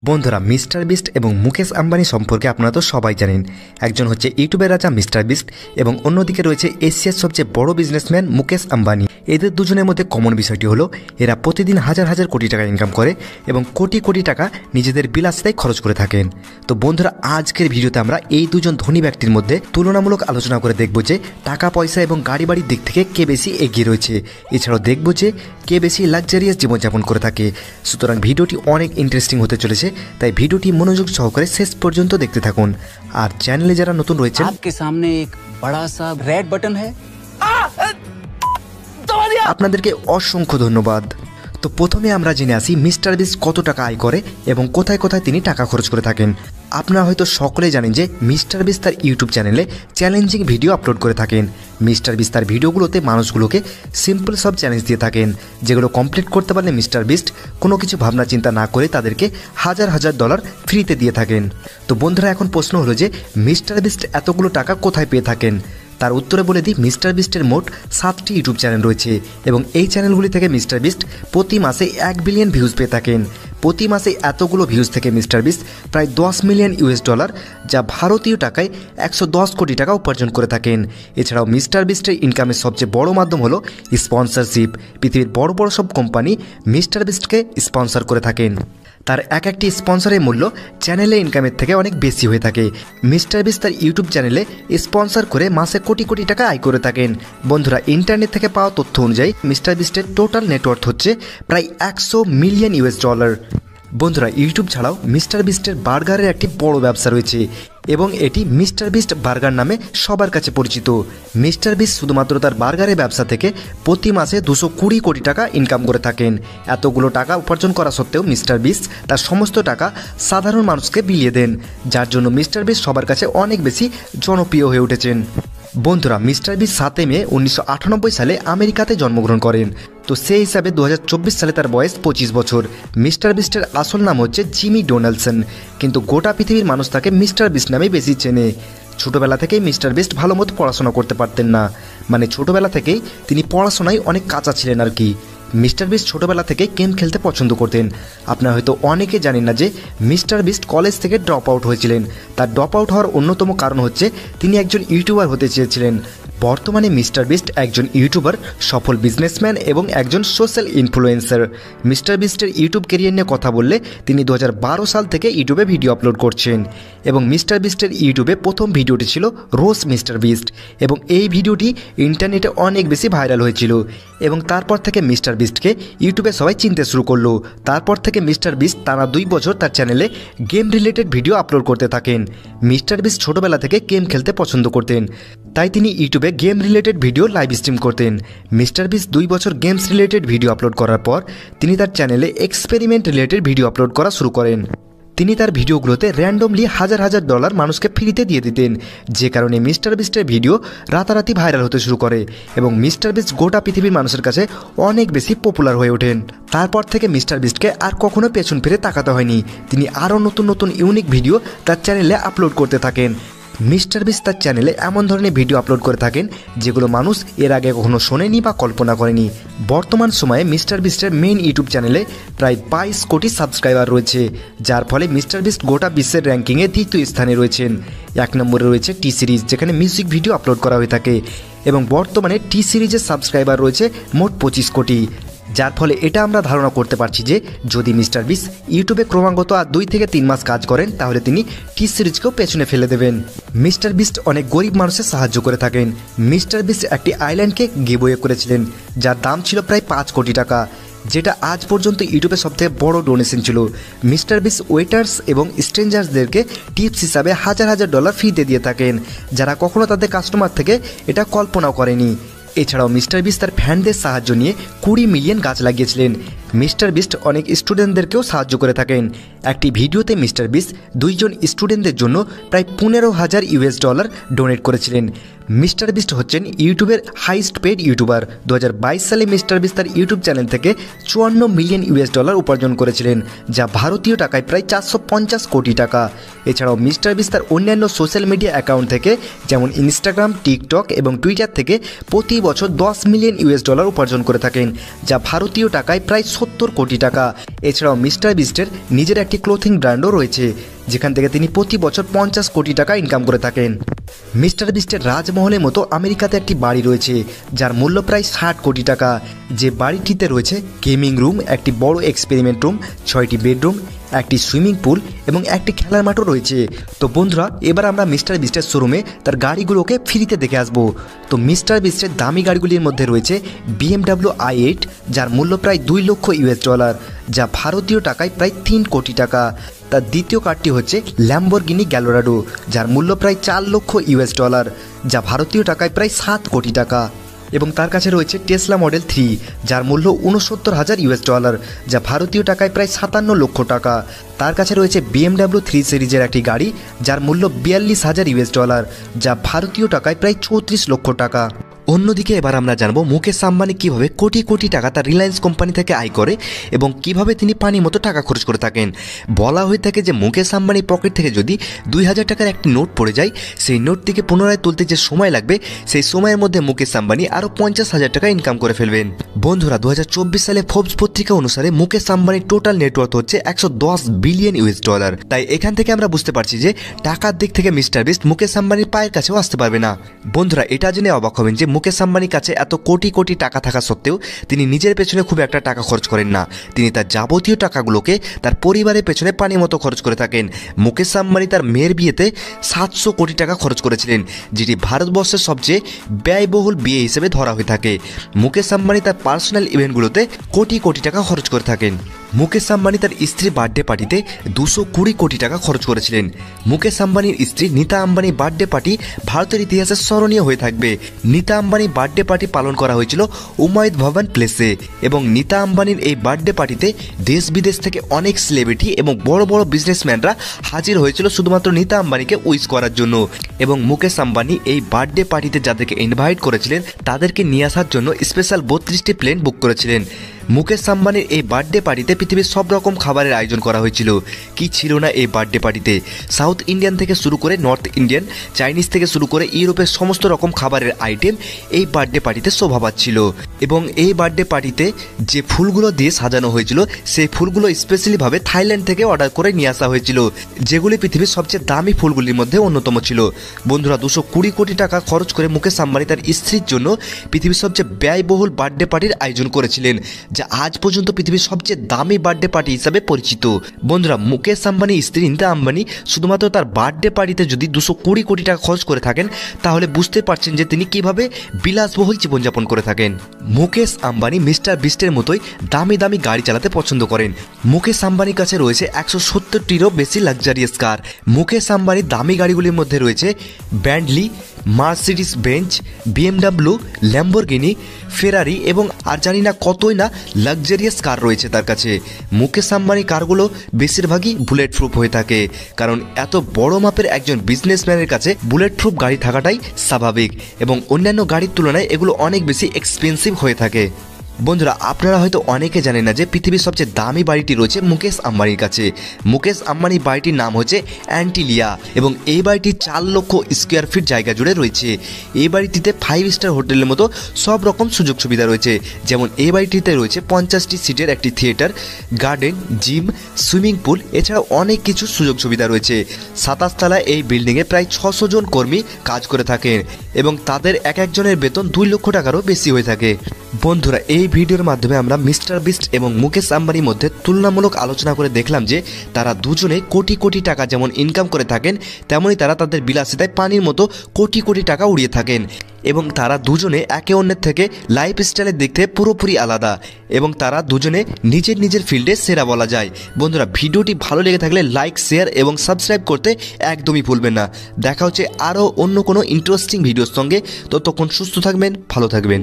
বন্ধুরা mister beast এবং মুকেশ আম্বানি সম্পর্কে আপনারা তো সবাই জানেন। একজন হচ্ছে ইউটিউবের রাজা মিস্টার বিস্ট এবং অন্যদিকে রয়েছে এশিয়ার সবচেয়ে বড় বিজনেসম্যান মুকেশ আম্বানি। এদের দুজনের মধ্যে কমন বিষয়টি হলো এরা প্রতিদিন হাজার হাজার কোটি টাকা ইনকাম করে এবং কোটি কোটি টাকা নিজেদের বিলাসিতায় খরচ করে থাকেন। তো বন্ধুরা আজকের ভিডিওতে আমরা এই দুজন ধনী ব্যক্তির মধ্যে তুলনামূলক আলোচনা করে দেখব যে টাকা পয়সা এবং গাড়ি বাড়ির দিক থেকে কে বেশি এগিয়ে রয়েছে। এছাড়াও দেখব যে কে বেশি লাক্সারিয়াস জীবনযাপন করে থাকে। সুতরাং ভিডিওটি অনেক ইন্টারেস্টিং হতে চলেছে, তাই ভিডিওটি মনোযোগ সহকারে শেষ পর্যন্ত দেখতে থাকুন। আর চ্যানেলে যারা নতুন রয়েছে आपके सामने एक बड़ा सा रेड बटन है, আপনাদেরকে অসংখ্য ধন্যবাদ। তো প্রথমে আমরা জেনে আসি মিস্টার বিস্ট কত টাকা আয় করে এবং কোথায় কোথায় তিনি টাকা খরচ করে থাকেন। আপনারা হয়তো সকলেই জানেন যে মিস্টার বিস্ট তার ইউটিউব চ্যানেলে চ্যালেঞ্জিং ভিডিও আপলোড করে থাকেন। মিস্টার বিস্ট তার ভিডিওগুলোতে মানুষগুলোকে সিম্পল সব চ্যালেঞ্জ দিয়ে থাকেন, যেগুলো কমপ্লিট করতে পারলে মিস্টার বিস্ট কোনো কিছু ভাবনা চিন্তা না করে তাদেরকে হাজার হাজার ডলার ফ্রিতে দিয়ে থাকেন। তো বন্ধুরা এখন প্রশ্ন হলো যে মিস্টার বিস্ট এতগুলো টাকা কোথায় পেয়ে থাকেন। তার উত্তরে বলে দিই, মিস্টার বিস্টের মোট 7টি ইউটিউব চ্যানেল রয়েছে এবং এই চ্যানেলগুলি থেকে মিস্টার বিস্ট প্রতি মাসে 1 বিলিয়ন ভিউজ পেয়ে থাকেন। প্রতি মাসে এতগুলো ভিউজ থেকে মিস্টার বিস্ট প্রায় 10 মিলিয়ন ইউএস ডলার, যা ভারতীয় টাকায় 110 কোটি টাকা উপার্জন করে থাকেন। এছাড়াও মিস্টার বিস্টের ইনকামের সবচেয়ে বড় মাধ্যম হলো স্পন্সরশিপ। পৃথিবীর বড় বড় সব কোম্পানি মিস্টার বিস্টকে স্পন্সর করে থাকেন। তার এক একটি স্পন্সরের মূল্য চ্যানেলে ইনকামের থেকে অনেক বেশি হয়ে থাকে। মিস্টার বিস্ট তার ইউটিউব চ্যানেলে স্পন্সর করে মাসে কোটি কোটি টাকা আয় করে থাকেন। বন্ধুরা ইন্টারনেট থেকে পাওয়া তথ্য অনুযায়ী মিস্টার বিস্টের টোটাল নেটওয়ার্থ হচ্ছে প্রায় 100 মিলিয়ন ইউএস ডলার। বন্ধুরা ইউটিউব ছাড়াও মিস্টার বিস্টের বার্গারের একটি বড় ব্যবসা রয়েছে এবং এটি মিস্টার বিস্ট বার্গার নামে সবার কাছে পরিচিত। মিস্টার বিস্ট শুধুমাত্র তার বার্গারের ব্যবসা থেকে প্রতি মাসে 220 কোটি টাকা ইনকাম করে থাকেন। এতগুলো টাকা উপার্জন করা সত্ত্বেও মিস্টার বিস্ট তার সমস্ত টাকা সাধারণ মানুষকে বিলিয়ে দেন, যার জন্য মিস্টার বিস্ট সবার কাছে অনেক বেশি জনপ্রিয় হয়ে উঠেছেন। বন্ধুরা মিস্টার বিস্ট 7 মে 1998 সালে আমেরিকাতে জন্মগ্রহণ করেন। তো সেই হিসাবে 2024 সালে তার বয়স 25 বছর। মিস্টার বিস্টের আসল নাম হচ্ছে জিমি ডোনাল্ডসন, কিন্তু গোটা পৃথিবীর মানুষ তাকে মিস্টার বিস্ট নামেই বেশি চেনে। ছোটোবেলা থেকেই মিস্টার বিস্ট ভালো মতো পড়াশোনা করতে পারতেন না, মানে ছোটোবেলা থেকেই তিনি পড়াশোনায় অনেক কাঁচা ছিলেন আর কি। মিস্টার বিস্ট ছোটোবেলা থেকে গেম খেলতে পছন্দ করতেন। আপনারা হয়তো অনেকে জানেন না যে মিস্টার বিস্ট কলেজ থেকে ড্রপ আউট হয়েছিলেন। তার ড্রপ আউট হওয়ার অন্যতম কারণ হচ্ছে তিনি একজন ইউটিউবার হতে চেয়েছিলেন। বর্তমানে মিস্টার বিস্ট একজন ইউটিউবার, সফল বিজনেসম্যান এবং একজন সোশ্যাল ইনফ্লুয়েন্সার। মিস্টার বিস্টের ইউটিউব ক্যারিয়ার নিয়ে কথা বললে তিনি 2012 সাল থেকে ইউটিউবে ভিডিও আপলোড করছেন এবং মিস্টার বিস্টের ইউটিউবে প্রথম ভিডিওটি ছিল রোস্ট মিস্টার বিস্ট এবং এই ভিডিওটি ইন্টারনেটে অনেক বেশি ভাইরাল হয়েছিল এবং তারপর থেকে মিস্টার বিস্টকে ইউটিউবে সবাই চিনতে শুরু করলো। তারপর থেকে মিস্টার বিস্ট টানা 2 বছর তার চ্যানেলে গেম রিলেটেড ভিডিও আপলোড করতে থাকেন। মিস্টার বিস্ট ছোটোবেলা থেকে গেম খেলতে পছন্দ করতেন, তাই তিনি ইউটিউবে game related video live stream করতেন। মিস্টার বিস্ট 2 বছর গেমস রিলেটেড ভিডিও আপলোড করার পর তিনি তার চ্যানেলে এক্সপেরিমেন্ট রিলেটেড ভিডিও আপলোড করা শুরু করেন। তিনি তার ভিডিওগুলোতে র্যান্ডমলি হাজার হাজার ডলার মানুষকে ফ্রিতে দিয়ে দিতেন, যে কারণে মিস্টার বিস্টের ভিডিও রাতারাতি ভাইরাল হতে শুরু করে এবং মিস্টার বিস্ট গোটা পৃথিবীর মানুষের কাছে অনেক বেশি পপুলার হয়ে ওঠেন। তারপর থেকে মিস্টার বিস্টকে আর কখনো পেছন ফিরে তাকাতে হয়নি। তিনি আরও নতুন নতুন ইউনিক ভিডিও তার চ্যানেলে আপলোড করতে থাকেন। মিস্টার বিস্ট তার চ্যানেলে এমন ধরনের ভিডিও আপলোড করে থাকেন যেগুলো মানুষ এর আগে কখনো শোনেনি বা কল্পনা করেনি। বর্তমান সময়ে মিস্টার বিস্টের মেইন ইউটিউব চ্যানেলে প্রায় 22 কোটি সাবস্ক্রাইবার রয়েছে, যার ফলে মিস্টার বিস্ট গোটা বিশ্বের র্যাঙ্কিংয়ে 3য় স্থানে রয়েছেন। 1 নম্বরে রয়েছে টি সিরিজ, যেখানে মিউজিক ভিডিও আপলোড করা হয়ে থাকে এবং বর্তমানে টি সিরিজের সাবস্ক্রাইবার রয়েছে মোট 25 কোটি, যার ফলে এটা আমরা ধারণা করতে পারছি যে যদি মিস্টার বিস্ট ইউটিউবে ক্রমাগত আর 2 থেকে 3 মাস কাজ করেন তাহলে তিনি টি সিরিজকেও পেছনে ফেলে দেবেন। মিস্টার বিস্ট অনেক গরিব মানুষের সাহায্য করে থাকেন। মিস্টার বিস্ট একটি আইল্যান্ডকে গিভওয়ে করেছিলেন, যার দাম ছিল প্রায় 5 কোটি টাকা, যেটা আজ পর্যন্ত ইউটিউবে সবথেকে বড় ডোনেশন ছিল। মিস্টার বিস্ট ওয়েটার্স এবং স্ট্রেঞ্জার্সদেরকে টিপস হিসাবে হাজার হাজার ডলার ফ্রিতে দিয়ে থাকেন, যারা কখনো তাদের কাস্টমার থেকে এটা কল্পনাও করেনি। এছাড়াও মিস্টার বিস্ট তার ফ্যানদের সাহায্য নিয়ে 20 মিলিয়ন গাছ লাগিয়েছিলেন। মিস্টার বিস্ট অনেক স্টুডেন্টদেরকেও সাহায্য করে থাকেন। একটি ভিডিওতে মিস্টার বিস্ট 2 জন স্টুডেন্টদের জন্য প্রায় 15,000 ইউএস ডলার ডোনেট করেছিলেন। মিস্টার বিস্ট হচ্ছেন ইউটিউবের হাইস্ট পেড ইউটিউবার। 2022 সালে মিস্টার বিস্ট তার ইউটিউব চ্যানেল থেকে 54 মিলিয়ন ইউএস ডলার উপার্জন করেছিলেন, যা ভারতীয় টাকায় প্রায় 450 কোটি টাকা। এছাড়াও মিস্টার বিস্ট তার অন্যান্য সোশ্যাল মিডিয়া অ্যাকাউন্ট থেকে যেমন ইনস্টাগ্রাম, টিকটক এবং টুইটার থেকে প্রতি বছর 10 মিলিয়ন ইউএস ডলার উপার্জন করে থাকেন, যা ভারতীয় টাকায় প্রায় 70 কোটি টাকা। এছাড়াও মিস্টার বিস্টের নিজের একটি একটি ক্লোথিং ব্র্যান্ডও রয়েছে, যেখান থেকে তিনি প্রতি বছর 50 কোটি টাকা ইনকাম করে থাকেন। মিস্টার বিস্টের রাজমহলের মতো আমেরিকাতে একটি বাড়ি রয়েছে, যার মূল্য প্রায় 60 কোটি টাকা। যে বাড়িটিতে রয়েছে গেমিং রুম, একটি বড় এক্সপেরিমেন্ট রুম, 6টি বেডরুম, একটি সুইমিং পুল এবং একটি খেলার মাঠও রয়েছে। তো বন্ধুরা, এবার আমরা মিস্টার বিস্টের শোরুমে তার গাড়িগুলোকে ফ্রিতে দেখে আসবো। তো মিস্টার বিস্টের দামি গাড়িগুলির মধ্যে রয়েছে BMW i8, যার মূল্য প্রায় $2 লক্ষ, যা ভারতীয় টাকায় প্রায় 3 কোটি টাকা। তার দ্বিতীয় কারটি হচ্ছে ল্যাম্বরগিনি গ্যালোরাডো, যার মূল্য প্রায় $4 লক্ষ, যা ভারতীয় টাকায় প্রায় 7 কোটি টাকা। এবং তার কাছে রয়েছে টেসলা মডেল 3, যার মূল্য $69,000, যা ভারতীয় টাকায় প্রায় 57 লক্ষ টাকা। তার কাছে রয়েছে BMW 3 সিরিজের একটি গাড়ি, যার মূল্য $42,000, যা ভারতীয় টাকায় প্রায় 34 লক্ষ টাকা। অন্যদিকে এবার আমরা জানবো মুকেশ আম্বানি কিভাবে কোটি কোটি টাকা তার রিলায়েন্স কোম্পানি থেকে আয় করে এবং কিভাবে তিনি পানি মতো টাকা খরচ করে থাকেন। বলা হয়ে থাকে যে মুকেশ আম্বানির পকেট থেকে যদি 2000 টাকার একটি নোট পড়ে যায়, সেই নোটটিকে পুনরায় তুলতে যে সময় লাগবে, সেই সময়ের মধ্যে মুকেশ আম্বানি আরও 50,000 টাকা ইনকাম করে ফেলবেন। বন্ধুরা, 2024 সালে ফোর্বস পত্রিকা অনুসারে মুকেশ আম্বানির টোটাল নেটওয়ার্থ হচ্ছে $110 বিলিয়ন। তাই এখান থেকে আমরা বুঝতে পারছি যে টাকার দিক থেকে মিস্টার বিস্ট মুকেশ আম্বানির পায়ের কাছেও আসতে পারবে না। বন্ধুরা, এটা জেনে অবাক হবেন যে মুকেশ আম্বানির কাছে এত কোটি কোটি টাকা থাকা সত্ত্বেও তিনি নিজের পেছনে খুব একটা টাকা খরচ করেন না। তিনি তার যাবতীয় টাকাগুলোকে তার পরিবারের পেছনে পানি মতো খরচ করে থাকেন। মুকেশ আম্বানি তার মেয়ের বিয়েতে 700 কোটি টাকা খরচ করেছিলেন, যেটি ভারতবর্ষের সবচেয়ে ব্যয়বহুল বিয়ে হিসেবে ধরা হয়ে থাকে। মুকেশ আম্বানি তার পার্সোনাল ইভেন্টগুলোতে কোটি কোটি টাকা খরচ করে থাকেন। মুকেশ আম্বানি তার স্ত্রীর বার্থডে পার্টিতে 220 কোটি টাকা খরচ করেছিলেন। মুকেশ আম্বানির স্ত্রী নীতা আম্বানির বার্থডে পার্টি ভারতের ইতিহাসে স্মরণীয় হয়ে থাকবে। নীতা আম্বানির বার্থডে পার্টি পালন করা হয়েছিল উমায়দ ভবন প্লেসে, এবং নীতা আম্বানির এই বার্থডে পার্টিতে দেশ বিদেশ থেকে অনেক সেলিব্রিটি এবং বড় বড় বিজনেসম্যানরা হাজির হয়েছিল শুধুমাত্র নীতা আম্বানিকে উইশ করার জন্য। এবং মুকেশ আম্বানি এই বার্থডে পার্টিতে যাদেরকে ইনভাইট করেছিলেন তাদেরকে নিয়ে আসার জন্য স্পেশাল 32টি প্লেন বুক করেছিলেন। মুকেশ আম্বানির এই বার্থডে পার্টিতে পৃথিবীর সব রকম খাবারের আয়োজন করা হয়েছিল। কি ছিল না এই বার্থডে পার্টিতে! সাউথ ইন্ডিয়ান থেকে শুরু করে নর্থ ইন্ডিয়ান, চাইনিজ থেকে শুরু করে ইউরোপের সমস্ত রকম খাবারের আইটেম এই বার্থডে পার্টিতে শোভা পাচ্ছিল। এবং এই বার্থডে পার্টিতে যে ফুলগুলো দিয়ে সাজানো হয়েছিল, সেই ফুলগুলো স্পেশালিভাবে থাইল্যান্ড থেকে অর্ডার করে নিয়ে আসা হয়েছিল, যেগুলি পৃথিবীর সবচেয়ে দামি ফুলগুলির মধ্যে অন্যতম ছিল। বন্ধুরা, 220 কোটি টাকা খরচ করে মুকেশ আম্বানি তার স্ত্রীর জন্য পৃথিবীর সবচেয়ে ব্যয়বহুল বার্থডে পার্টির আয়োজন করেছিলেন, যা আজ পর্যন্ত পৃথিবীর সবচেয়ে দামি বার্থডে পার্টি হিসাবে পরিচিত। বন্ধুরা, মুকেশ আম্বানির স্ত্রী নীতা আম্বানি শুধুমাত্র তার বার্থডে পার্টিতে যদি 220 কোটি টাকা খরচ করে থাকেন, তাহলে বুঝতে পারছেন যে তিনি কিভাবে বিলাসবহুল জীবনযাপন করে থাকেন। মুকেশ আম্বানি মিস্টার বিস্টের মতোই দামি দামি গাড়ি চালাতে পছন্দ করেন। মুকেশ আম্বানির কাছে রয়েছে 170টিরও বেশি লাক্সারিয়াস কার। মুকেশ আম্বানির দামি গাড়িগুলির মধ্যে রয়েছে ব্যান্ডলি, মার্সিডিস বেঞ্জ, BMW, ল্যাম্বরগিনি, ফেরারি এবং আর জানি না কতই না লাক্সারিয়াস কার রয়েছে তার কাছে। মুকেশ আম্বানি কারগুলো বেশিরভাগই বুলেট প্রুফ হয়ে থাকে, কারণ এত বড় মাপের একজন বিজনেসম্যানের কাছে বুলেট প্রুফ গাড়ি থাকাটাই স্বাভাবিক, এবং অন্যান্য গাড়ির তুলনায় এগুলো অনেক বেশি এক্সপেন্সিভ হয়ে থাকে। বন্ধুরা, আপনারা হয়তো অনেকে জানেন না যে পৃথিবীর সবচেয়ে দামি বাড়িটি রয়েছে মুকেশ আম্বানির কাছে। মুকেশ আম্বানির বাড়িটির নাম হচ্ছে অ্যান্টিলিয়া, এবং এই বাড়িটি 4 লক্ষ স্কোয়ার ফিট জায়গা জুড়ে রয়েছে। এই বাড়িটিতে 5 স্টার হোটেলের মতো সব রকম সুযোগ সুবিধা রয়েছে, যেমন এই বাড়িটিতে রয়েছে 50টি সিটের একটি theatre, garden, gym, swimming pool, এছাড়াও অনেক কিছু সুযোগ সুবিধা রয়েছে। 27 তলায় এই বিল্ডিংয়ে প্রায় 600 জন কর্মী কাজ করে থাকেন, এবং তাদের এক একজনের বেতন 2 লক্ষ টাকারও বেশি হয়ে থাকে। বন্ধুরা, এই ভিডিওর মাধ্যমে আমরা মিস্টার বিস্ট এবং মুকেশ আম্বানির মধ্যে তুলনামূলক আলোচনা করে দেখলাম যে তারা দুজনে কোটি কোটি টাকা যেমন ইনকাম করে থাকেন, তেমনি তারা তাদের বিলাসিতায় পানির মতো কোটি কোটি টাকা উড়িয়ে থাকেন, এবং তারা দুজনে একে অন্যের থেকে লাইফ স্টাইলের দিক থেকে পুরোপুরি আলাদা, এবং তারা দুজনে নিজের নিজের ফিল্ডে সেরা বলা যায়। বন্ধুরা, ভিডিওটি ভালো লেগে থাকলে লাইক, শেয়ার এবং সাবস্ক্রাইব করতে একদমই ভুলবেন না। দেখা হচ্ছে আরও অন্য কোনো ইন্টারেস্টিং ভিডিওর সঙ্গে। ততক্ষণ সুস্থ থাকবেন, ভালো থাকবেন।